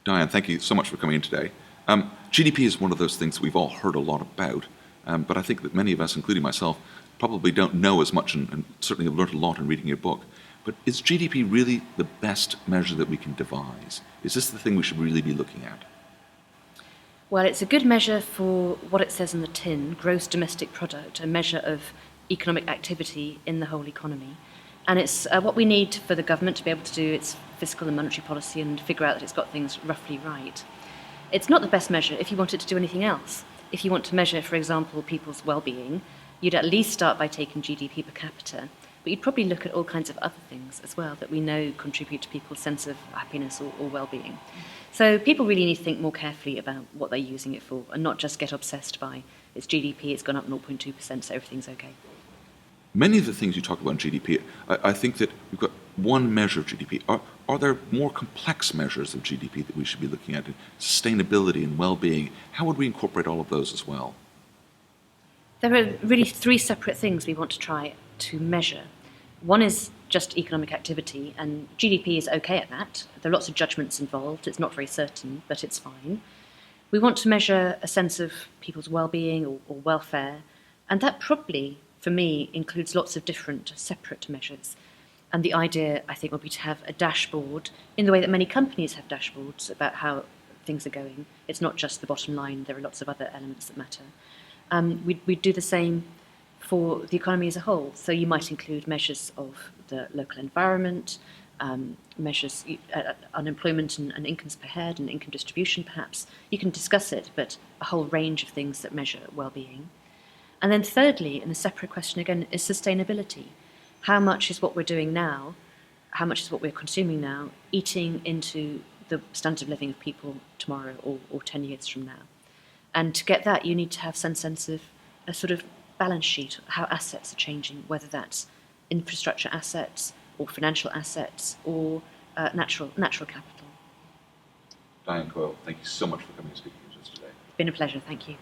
Diane, thank you so much for coming in today. GDP is one of those things we've all heard a lot about, but I think that many of us, including myself, probably don't know as much and certainly have learned a lot in reading your book. But is GDP really the best measure that we can devise? Is this the thing we should really be looking at? Well, it's a good measure for what it says in the tin, gross domestic product, a measure of economic activity in the whole economy. And it's what we need for the government to be able to do its fiscal and monetary policy and figure out that it's got things roughly right. It's not the best measure if you want it to do anything else. If you want to measure, for example, people's well-being, you'd at least start by taking GDP per capita, but you'd probably look at all kinds of other things as well that we know contribute to people's sense of happiness or well-being. So people really need to think more carefully about what they're using it for and not just get obsessed by its GDP, it's gone up 0.2%, so everything's okay. Many of the things you talk about in GDP, I think that we've got one measure of GDP. Are there more complex measures of GDP that we should be looking at? Sustainability and well-being, how would we incorporate all of those as well? There are really three separate things we want to try to measure. One is just economic activity, and GDP is okay at that. There are lots of judgments involved. It's not very certain, but it's fine. We want to measure a sense of people's well-being or welfare, and that probably, for me, includes lots of different separate measures. And the idea, I think, would be to have a dashboard in the way that many companies have dashboards about how things are going. It's not just the bottom line. There are lots of other elements that matter. We'd do the same for the economy as a whole. So you might include measures of the local environment, measures, unemployment and incomes per head and income distribution perhaps. You can discuss it, but a whole range of things that measure well-being. And then thirdly, and a separate question again, is sustainability. How much is what we're doing now, how much is what we're consuming now, eating into the standard of living of people tomorrow or 10 years from now? And to get that, you need to have some sense of a sort of balance sheet, how assets are changing, whether that's infrastructure assets or financial assets or natural capital. Diane Coyle, thank you so much for coming and speaking to us today. It's been a pleasure, thank you.